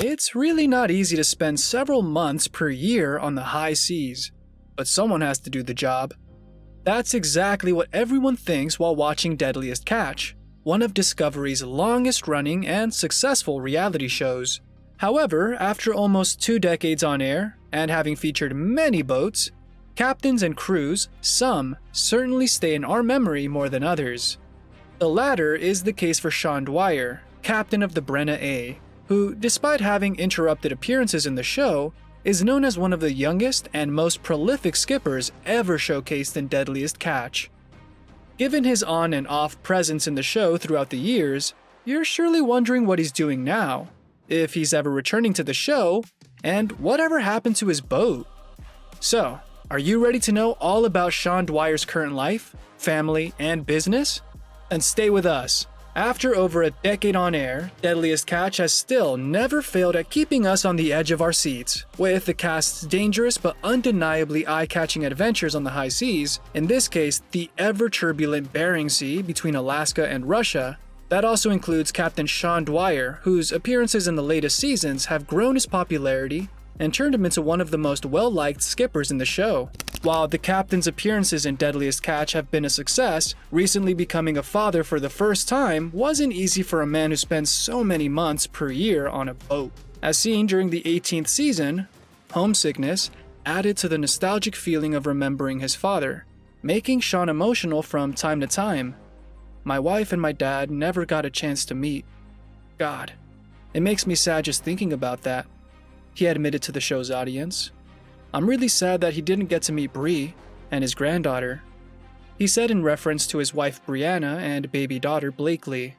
It's really not easy to spend several months per year on the high seas, but someone has to do the job. That's exactly what everyone thinks while watching Deadliest Catch, one of Discovery's longest-running and successful reality shows. However, after almost 2 decades on air, and having featured many boats, captains and crews, some certainly stay in our memory more than others. The latter is the case for Sean Dwyer, captain of the Brenna A, who, despite having interrupted appearances in the show, is known as one of the youngest and most prolific skippers ever showcased in Deadliest Catch. Given his on and off presence in the show throughout the years, you're surely wondering what he's doing now, if he's ever returning to the show, and whatever happened to his boat. So, are you ready to know all about Sean Dwyer's current life, family, and business? And stay with us. After over a decade on air, Deadliest Catch has still never failed at keeping us on the edge of our seats, with the cast's dangerous but undeniably eye-catching adventures on the high seas, in this case the ever-turbulent Bering Sea between Alaska and Russia. That also includes Captain Sean Dwyer, whose appearances in the latest seasons have grown his popularity and turned him into one of the most well-liked skippers in the show. While the captain's appearances in Deadliest Catch have been a success, recently becoming a father for the first time wasn't easy for a man who spends so many months per year on a boat. As seen during the 18th season, homesickness added to the nostalgic feeling of remembering his father, making Sean emotional from time to time. My wife and my dad never got a chance to meet. God, it makes me sad just thinking about that, he admitted to the show's audience. I'm really sad that he didn't get to meet Bree and his granddaughter, he said in reference to his wife Brianna and baby daughter Blakely.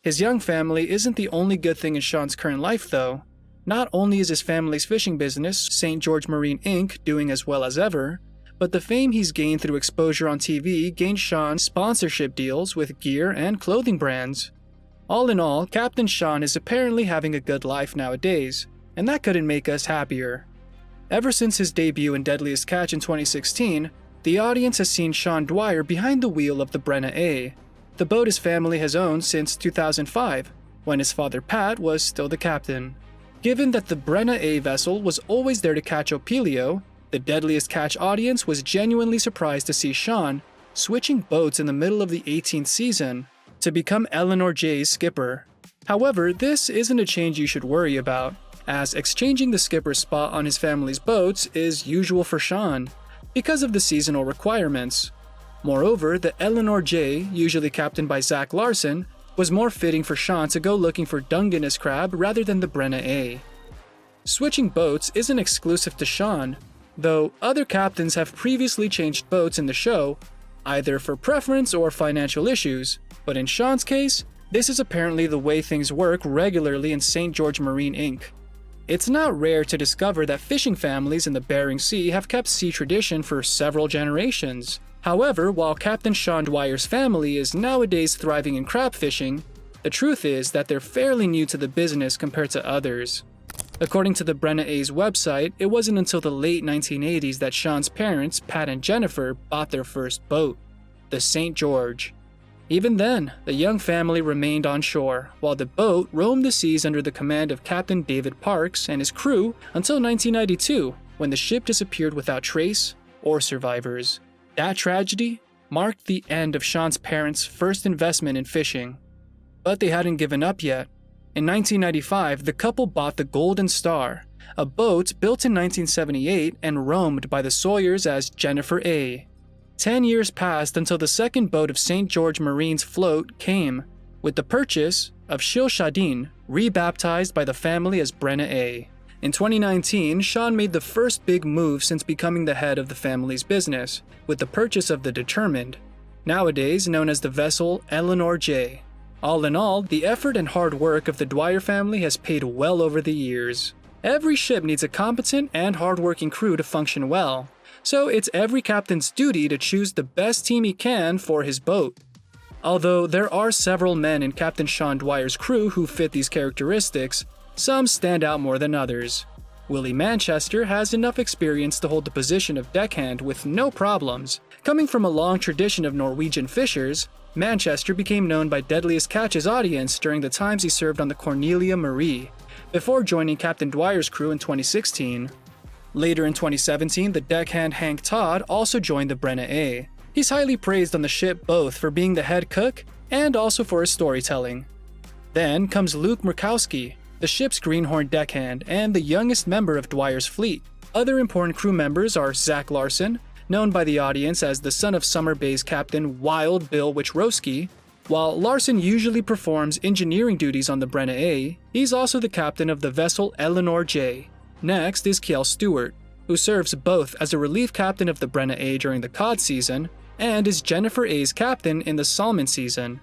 His young family isn't the only good thing in Sean's current life though. Not only is his family's fishing business, St. George Marine Inc., doing as well as ever, but the fame he's gained through exposure on TV gained Sean sponsorship deals with gear and clothing brands. All in all, Captain Sean is apparently having a good life nowadays, and that couldn't make us happier. Ever since his debut in Deadliest Catch in 2016, the audience has seen Sean Dwyer behind the wheel of the Brenna A, the boat his family has owned since 2005, when his father Pat was still the captain. Given that the Brenna A vessel was always there to catch Opelio, the Deadliest Catch audience was genuinely surprised to see Sean switching boats in the middle of the 18th season to become Eleanor J's skipper. However, this isn't a change you should worry about, as exchanging the skipper's spot on his family's boats is usual for Sean, because of the seasonal requirements. Moreover, the Eleanor J, usually captained by Zach Larson, was more fitting for Sean to go looking for Dungeness crab rather than the Brenna A. Switching boats isn't exclusive to Sean, though other captains have previously changed boats in the show, either for preference or financial issues, but in Sean's case, this is apparently the way things work regularly in St. George Marine Inc. It's not rare to discover that fishing families in the Bering Sea have kept sea tradition for several generations. However, while Captain Sean Dwyer's family is nowadays thriving in crab fishing, the truth is that they're fairly new to the business compared to others. According to the Brenna A's website, it wasn't until the late 1980s that Sean's parents, Pat and Jennifer, bought their first boat, the St. George. Even then, the young family remained on shore, while the boat roamed the seas under the command of Captain David Parks and his crew until 1992, when the ship disappeared without trace or survivors. That tragedy marked the end of Sean's parents' first investment in fishing. But they hadn't given up yet. In 1995, the couple bought the Golden Star, a boat built in 1978 and roamed by the Sawyers as Jennifer A. 10 years passed until the second boat of St. George Marine's float came, with the purchase of Shil Shadin, rebaptized by the family as Brenna A. In 2019, Sean made the first big move since becoming the head of the family's business, with the purchase of the Determined, nowadays known as the vessel Eleanor J. All in all, the effort and hard work of the Dwyer family has paid well over the years. Every ship needs a competent and hardworking crew to function well, so it's every captain's duty to choose the best team he can for his boat. Although there are several men in Captain Sean Dwyer's crew who fit these characteristics, some stand out more than others. Willie Manchester has enough experience to hold the position of deckhand with no problems. Coming from a long tradition of Norwegian fishers, Manchester became known by Deadliest Catch's audience during the times he served on the Cornelia Marie, before joining Captain Dwyer's crew in 2016. Later in 2017, the deckhand Hank Todd also joined the Brenna A. He's highly praised on the ship both for being the head cook and also for his storytelling. Then comes Luke Murkowski, the ship's greenhorn deckhand and the youngest member of Dwyer's fleet. Other important crew members are Zach Larson, known by the audience as the son of Summer Bay's Captain Wild Bill Wichrowski. While Larson usually performs engineering duties on the Brenna A, he's also the captain of the vessel Eleanor J. Next is Kiel Stewart, who serves both as a relief captain of the Brenna A during the cod season and is Jennifer A's captain in the salmon season.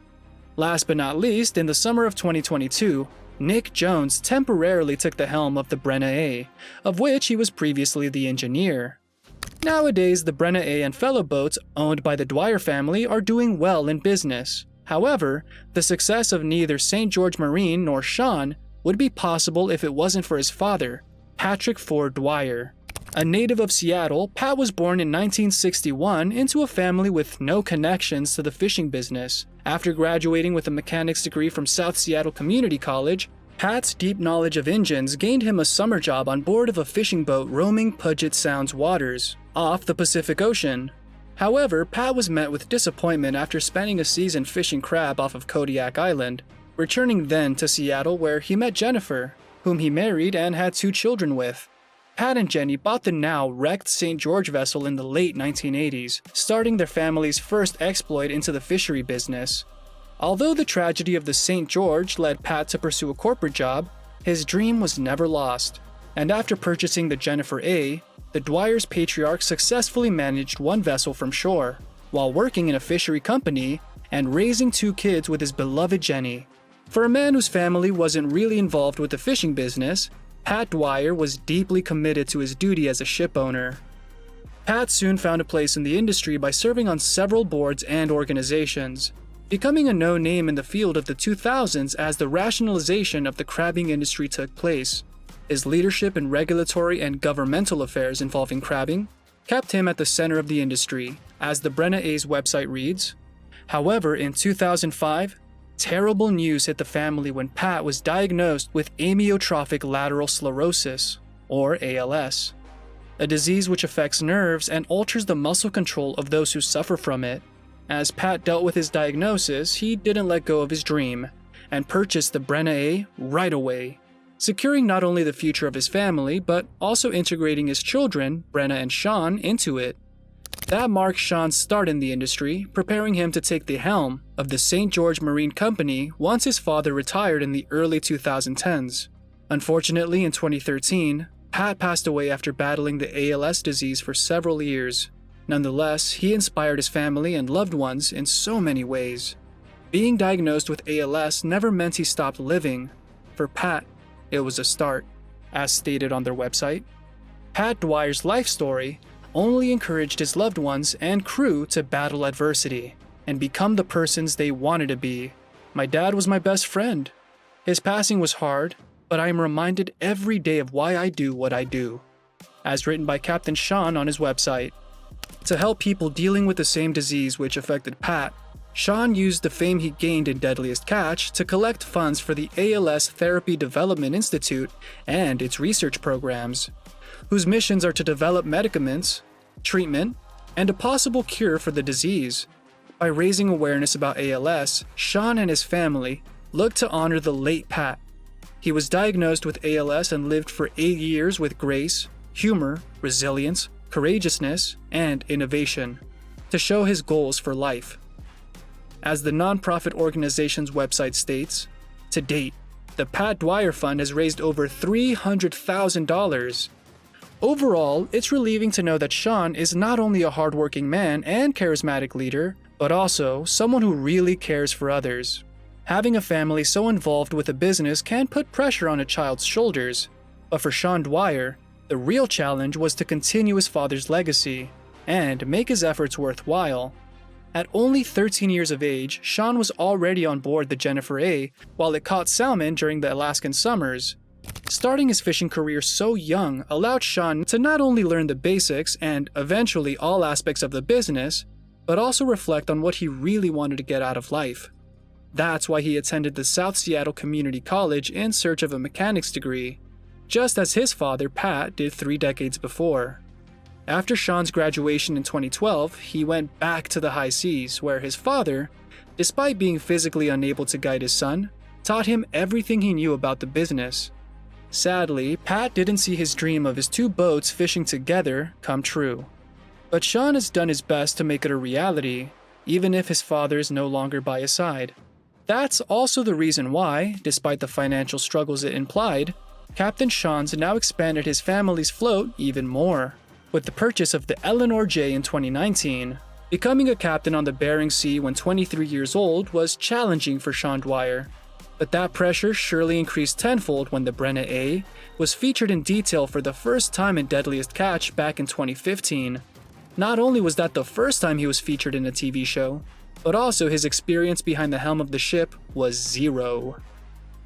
Last but not least, in the summer of 2022, Nick Jones temporarily took the helm of the Brenna A, of which he was previously the engineer. Nowadays, the Brenna A and fellow boats owned by the Dwyer family are doing well in business. However, the success of neither St. George Marine nor Sean would be possible if it wasn't for his father, Patrick Ford Dwyer. A native of Seattle, Pat was born in 1961 into a family with no connections to the fishing business. After graduating with a mechanics degree from South Seattle Community College, Pat's deep knowledge of engines gained him a summer job on board of a fishing boat roaming Puget Sound's waters, off the Pacific Ocean. However, Pat was met with disappointment after spending a season fishing crab off of Kodiak Island, returning then to Seattle where he met Jennifer, whom he married and had 2 children with. Pat and Jenny bought the now wrecked St. George vessel in the late 1980s, starting their family's first exploit into the fishery business. Although the tragedy of the St. George led Pat to pursue a corporate job, his dream was never lost. And after purchasing the Jennifer A, the Dwyer's patriarch successfully managed 1 vessel from shore, while working in a fishery company and raising 2 kids with his beloved Jenny. For a man whose family wasn't really involved with the fishing business, Pat Dwyer was deeply committed to his duty as a ship owner. Pat soon found a place in the industry by serving on several boards and organizations, becoming a known name in the field of the 2000s as the rationalization of the crabbing industry took place. His leadership in regulatory and governmental affairs involving crabbing kept him at the center of the industry, as the Brenna A's website reads. However, in 2005, terrible news hit the family when Pat was diagnosed with amyotrophic lateral sclerosis, or ALS, a disease which affects nerves and alters the muscle control of those who suffer from it. As Pat dealt with his diagnosis, he didn't let go of his dream, and purchased the Brenna A right away, securing not only the future of his family, but also integrating his children, Brenna and Sean, into it. That marked Sean's start in the industry, preparing him to take the helm of the St. George Marine Company once his father retired in the early 2010s. Unfortunately, in 2013, Pat passed away after battling the ALS disease for several years. Nonetheless, he inspired his family and loved ones in so many ways. Being diagnosed with ALS never meant he stopped living. For Pat, it was a start. As stated on their website, Pat Dwyer's life story only encouraged his loved ones and crew to battle adversity and become the persons they wanted to be. My dad was my best friend. His passing was hard, but I am reminded every day of why I do what I do. As written by Captain Sean on his website. To help people dealing with the same disease which affected Pat, Sean used the fame he gained in Deadliest Catch to collect funds for the ALS Therapy Development Institute and its research programs, whose missions are to develop medicaments, treatment, and a possible cure for the disease. By raising awareness about ALS, Sean and his family looked to honor the late Pat. He was diagnosed with ALS and lived for 8 years with grace, humor, resilience, courageousness, and innovation to show his goals for life. As the nonprofit organization's website states, to date, the Pat Dwyer Fund has raised over $300,000. Overall, it's relieving to know that Sean is not only a hardworking man and charismatic leader, but also someone who really cares for others. Having a family so involved with a business can put pressure on a child's shoulders, but for Sean Dwyer, the real challenge was to continue his father's legacy and make his efforts worthwhile. At only 13 years of age, Sean was already on board the Jennifer A while it caught salmon during the Alaskan summers. Starting his fishing career so young allowed Sean to not only learn the basics and eventually all aspects of the business, but also reflect on what he really wanted to get out of life. That's why he attended the South Seattle Community College in search of a mechanics degree, just as his father, Pat, did 3 decades before. After Sean's graduation in 2012, he went back to the high seas, where his father, despite being physically unable to guide his son, taught him everything he knew about the business. Sadly, Pat didn't see his dream of his 2 boats fishing together come true. But Sean has done his best to make it a reality, even if his father is no longer by his side. That's also the reason why, despite the financial struggles it implied, Captain Sean's now expanded his family's float even more, with the purchase of the Eleanor J in 2019. Becoming a captain on the Bering Sea when 23 years old was challenging for Sean Dwyer, but that pressure surely increased tenfold when the Brenna A was featured in detail for the first time in Deadliest Catch back in 2015. Not only was that the first time he was featured in a TV show, but also his experience behind the helm of the ship was 0.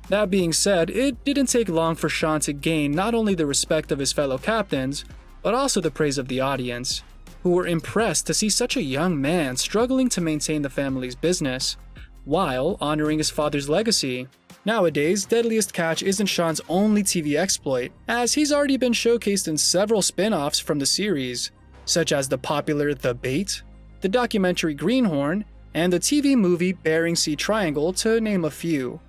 That being said, it didn't take long for Sean to gain not only the respect of his fellow captains, but also the praise of the audience, who were impressed to see such a young man struggling to maintain the family's business, while honoring his father's legacy. Nowadays, Deadliest Catch isn't Sean's only TV exploit, as he's already been showcased in several spin-offs from the series, such as the popular The Bait, the documentary Greenhorn, and the TV movie Bering Sea Triangle, to name a few.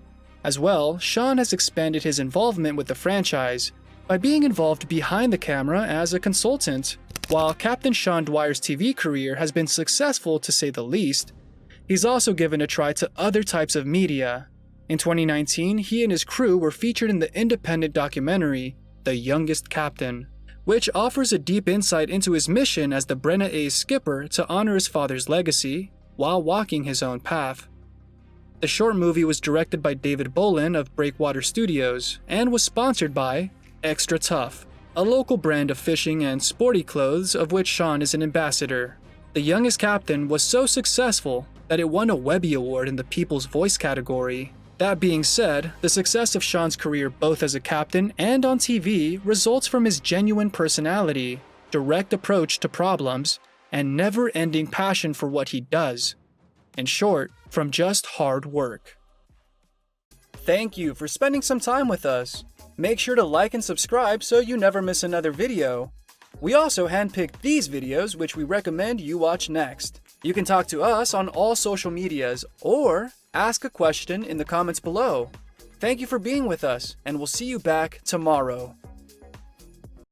As well, Sean has expanded his involvement with the franchise by being involved behind the camera as a consultant. While Captain Sean Dwyer's TV career has been successful to say the least, he's also given a try to other types of media. In 2019, he and his crew were featured in the independent documentary The Youngest Captain, which offers a deep insight into his mission as the Brenna A's skipper to honor his father's legacy while walking his own path. The short movie was directed by David Bolin of Breakwater Studios and was sponsored by Extra Tough, a local brand of fishing and sporty clothes of which Sean is an ambassador. The Youngest Captain was so successful that it won a Webby Award in the People's Voice category. That being said, the success of Sean's career both as a captain and on TV results from his genuine personality, direct approach to problems, and never-ending passion for what he does. In short, from just hard work. Thank you for spending some time with us. Make sure to like and subscribe so you never miss another video. We also handpicked these videos which we recommend you watch next. You can talk to us on all social medias or ask a question in the comments below. Thank you for being with us, and we'll see you back tomorrow.